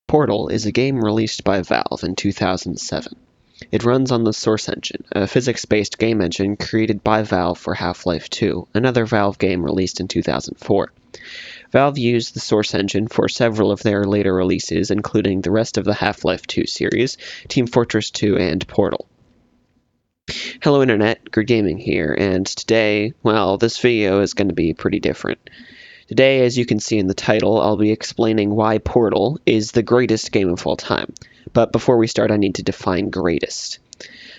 Portal is a game released by Valve in 2007. It runs on the Source Engine, a physics-based game engine created by Valve for Half-Life 2, another Valve game released in 2004. Valve used the Source Engine for several of their later releases, including the rest of the Half-Life 2 series, Team Fortress 2, and Portal. Hello Internet, Good Gaming here, and today, well, this video is going to be pretty different. Today, as you can see in the title, I'll be explaining why Portal is the greatest game of all time. But before we start, I need to define greatest.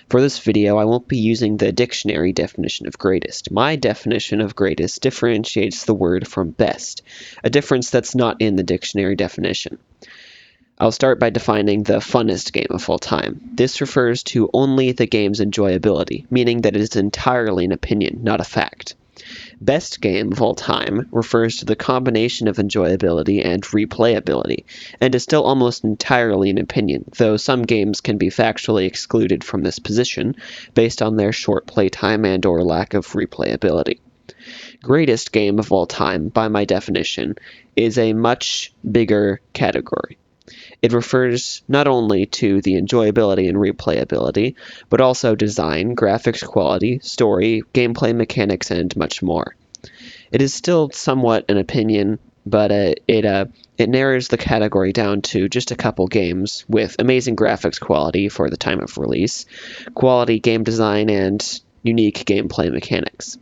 For this video, I won't be using the dictionary definition of greatest. My definition of greatest differentiates the word from best, a difference that's not in the dictionary definition. I'll start by defining the funnest game of all time. This refers to only the game's enjoyability, meaning that it is entirely an opinion, not a fact. Best game of all time refers to the combination of enjoyability and replayability, and is still almost entirely an opinion, though some games can be factually excluded from this position based on their short playtime and or lack of replayability. Greatest game of all time, by my definition, is a much bigger category. It refers not only to the enjoyability and replayability, but also design, graphics quality, story, gameplay mechanics, and much more. It is still somewhat an opinion, but it narrows the category down to just a couple games with amazing graphics quality for the time of release, quality game design, and unique gameplay mechanics.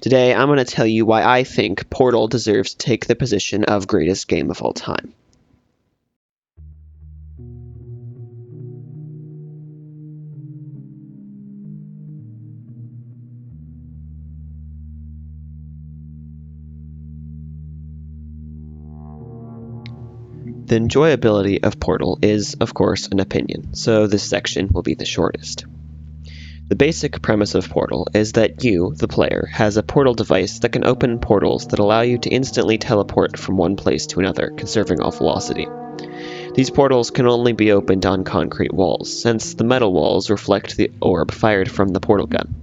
Today, I'm going to tell you why I think Portal deserves to take the position of greatest game of all time. The enjoyability of Portal is, of course, an opinion, so this section will be the shortest. The basic premise of Portal is that you, the player, has a portal device that can open portals that allow you to instantly teleport from one place to another, conserving all velocity. These portals can only be opened on concrete walls, since the metal walls reflect the orb fired from the portal gun.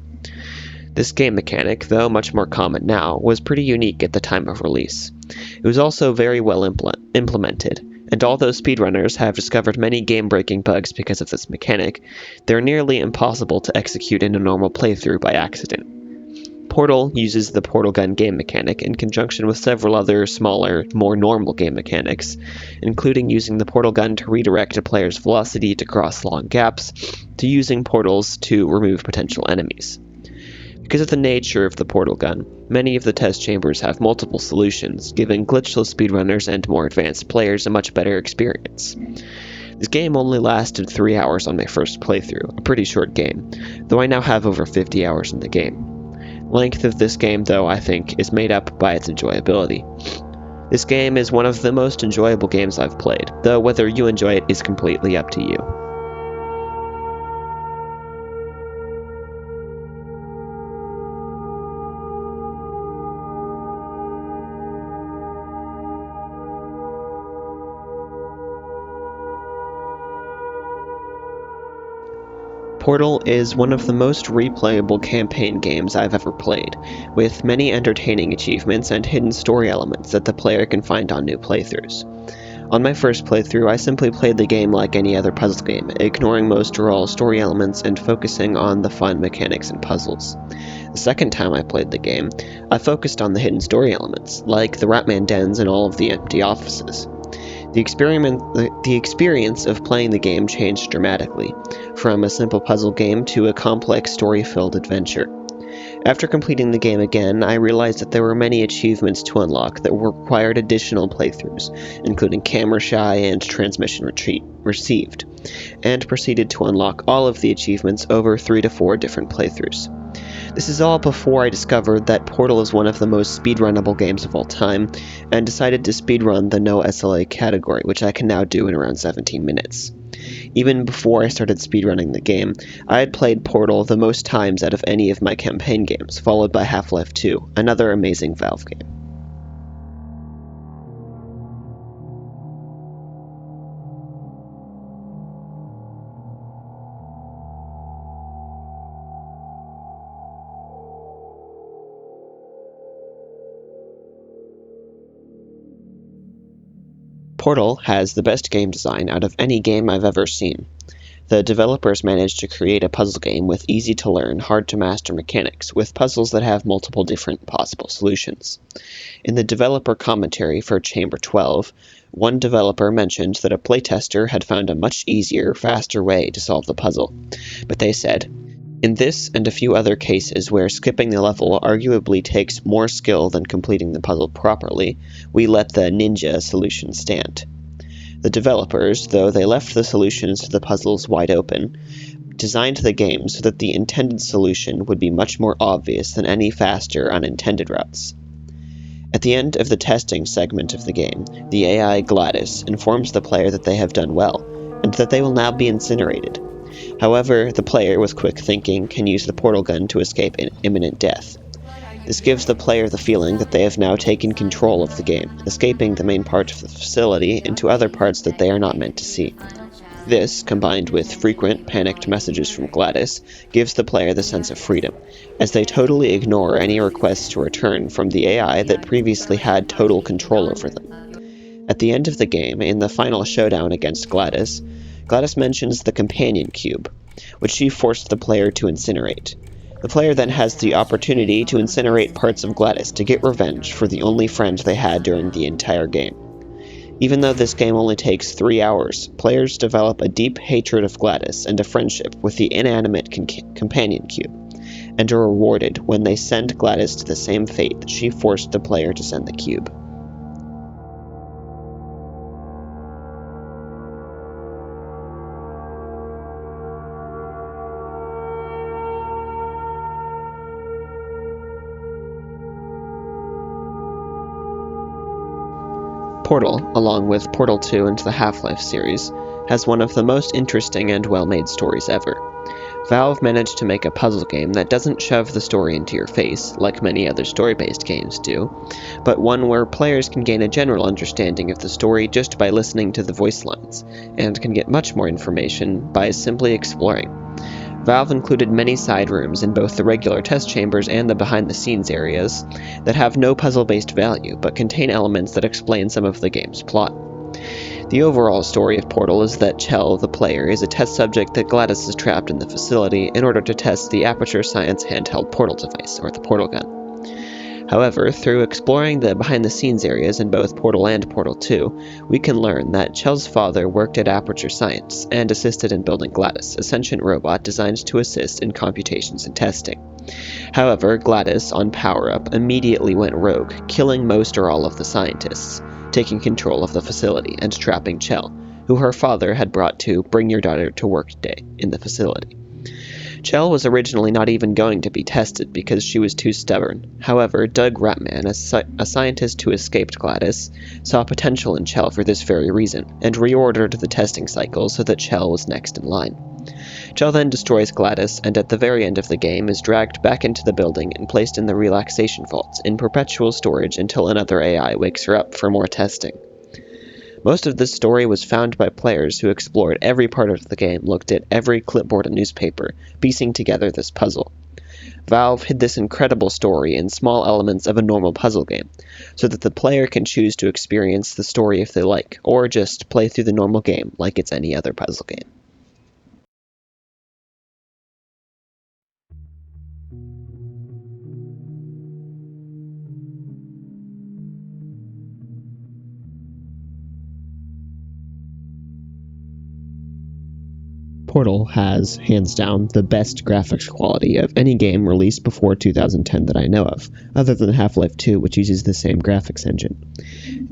This game mechanic, though much more common now, was pretty unique at the time of release. It was also very well implemented, and although speedrunners have discovered many game-breaking bugs because of this mechanic, they're nearly impossible to execute in a normal playthrough by accident. Portal uses the portal gun game mechanic in conjunction with several other smaller, more normal game mechanics, including using the portal gun to redirect a player's velocity to cross long gaps, to using portals to remove potential enemies. Because of the nature of the portal gun, many of the test chambers have multiple solutions, giving glitchless speedrunners and more advanced players a much better experience. This game only lasted 3 hours on my first playthrough, a pretty short game, though I now have over 50 hours in the game. Length of this game, though, I think, is made up by its enjoyability. This game is one of the most enjoyable games I've played, though whether you enjoy it is completely up to you. Portal is one of the most replayable campaign games I've ever played, with many entertaining achievements and hidden story elements that the player can find on new playthroughs. On my first playthrough, I simply played the game like any other puzzle game, ignoring most or all story elements and focusing on the fun mechanics and puzzles. The second time I played the game, I focused on the hidden story elements, like the Ratman dens and all of the empty offices. The experience of playing the game changed dramatically, from a simple puzzle game to a complex story-filled adventure. After completing the game again, I realized that there were many achievements to unlock that required additional playthroughs, including Camera Shy and Transmission Received, and proceeded to unlock all of the achievements over 3 to 4 different playthroughs. This is all before I discovered that Portal is one of the most speedrunnable games of all time, and decided to speedrun the no SLA category, which I can now do in around 17 minutes. Even before I started speedrunning the game, I had played Portal the most times out of any of my campaign games, followed by Half-Life 2, another amazing Valve game. Portal has the best game design out of any game I've ever seen. The developers managed to create a puzzle game with easy-to-learn, hard-to-master mechanics, with puzzles that have multiple different possible solutions. In the developer commentary for Chamber 12, one developer mentioned that a playtester had found a much easier, faster way to solve the puzzle. But they said, "In this and a few other cases where skipping the level arguably takes more skill than completing the puzzle properly, we let the ninja solution stand." The developers, though they left the solutions to the puzzles wide open, designed the game so that the intended solution would be much more obvious than any faster unintended routes. At the end of the testing segment of the game, the AI Gladys informs the player that they have done well, and that they will now be incinerated. However, the player with quick thinking can use the portal gun to escape imminent death. This gives the player the feeling that they have now taken control of the game, escaping the main part of the facility into other parts that they are not meant to see. This, combined with frequent, panicked messages from Gladys, gives the player the sense of freedom, as they totally ignore any requests to return from the AI that previously had total control over them. At the end of the game, in the final showdown against Gladys, Gladys mentions the companion cube, which she forced the player to incinerate. The player then has the opportunity to incinerate parts of Gladys to get revenge for the only friend they had during the entire game. Even though this game only takes 3 hours, players develop a deep hatred of Gladys and a friendship with the inanimate companion cube, and are rewarded when they send Gladys to the same fate that she forced the player to send the cube. Portal, along with Portal 2 and the Half-Life series, has one of the most interesting and well-made stories ever. Valve managed to make a puzzle game that doesn't shove the story into your face, like many other story-based games do, but one where players can gain a general understanding of the story just by listening to the voice lines, and can get much more information by simply exploring. Valve included many side rooms in both the regular test chambers and the behind-the-scenes areas that have no puzzle-based value, but contain elements that explain some of the game's plot. The overall story of Portal is that Chell, the player, is a test subject that Gladys is trapped in the facility in order to test the Aperture Science handheld portal device, or the portal gun. However, through exploring the behind-the-scenes areas in both Portal and Portal 2, we can learn that Chell's father worked at Aperture Science and assisted in building Gladys, a sentient robot designed to assist in computations and testing. However, Gladys, on power-up, immediately went rogue, killing most or all of the scientists, taking control of the facility and trapping Chell, who her father had brought to Bring Your Daughter to Work Day in the facility. Chell was originally not even going to be tested because she was too stubborn. However, Doug Ratman, a scientist who escaped Gladys, saw potential in Chell for this very reason, and reordered the testing cycle so that Chell was next in line. Chell then destroys Gladys, and at the very end of the game is dragged back into the building and placed in the relaxation vault in perpetual storage until another AI wakes her up for more testing. Most of this story was found by players who explored every part of the game, looked at every clipboard and newspaper, piecing together this puzzle. Valve hid this incredible story in small elements of a normal puzzle game, so that the player can choose to experience the story if they like, or just play through the normal game like it's any other puzzle game. Portal has, hands down, the best graphics quality of any game released before 2010 that I know of, other than Half-Life 2, which uses the same graphics engine.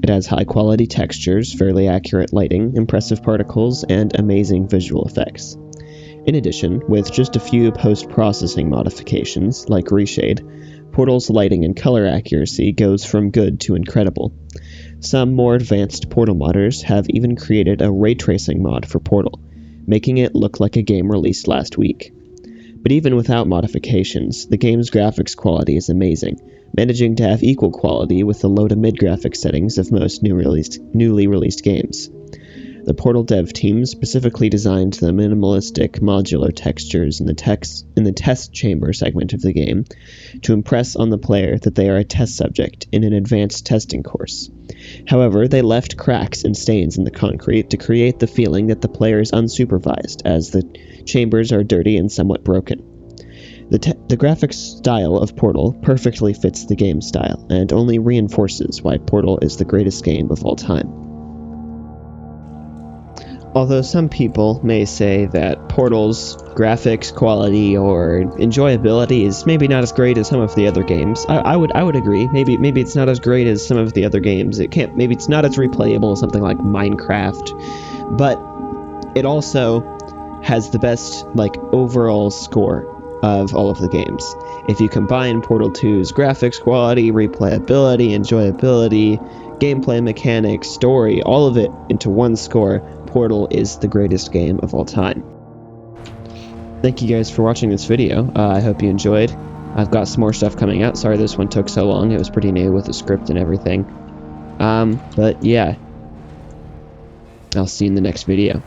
It has high-quality textures, fairly accurate lighting, impressive particles, and amazing visual effects. In addition, with just a few post-processing modifications, like reshade, Portal's lighting and color accuracy goes from good to incredible. Some more advanced Portal modders have even created a ray tracing mod for Portal, making it look like a game released last week. But even without modifications, the game's graphics quality is amazing, managing to have equal quality with the low to mid graphics settings of most newly released games. The Portal dev team specifically designed the minimalistic modular textures in the test chamber segment of the game to impress on the player that they are a test subject in an advanced testing course. However, they left cracks and stains in the concrete to create the feeling that the player is unsupervised, as the chambers are dirty and somewhat broken. The graphics style of Portal perfectly fits the game style, and only reinforces why Portal is the greatest game of all time. Although some people may say that Portal's graphics quality or enjoyability is maybe not as great as some of the other games, I would agree. Maybe it's not as great as some of the other games. Maybe it's not as replayable as something like Minecraft, but it also has the best overall score of all of the games. If you combine Portal 2's graphics quality, replayability, enjoyability, gameplay mechanics, story, all of it into one score, Portal is the greatest game of all time. Thank you guys for watching this video. I hope you enjoyed. I've got some more stuff coming out. Sorry this one took so long. It was pretty new with the script and everything. But yeah. I'll see you in the next video.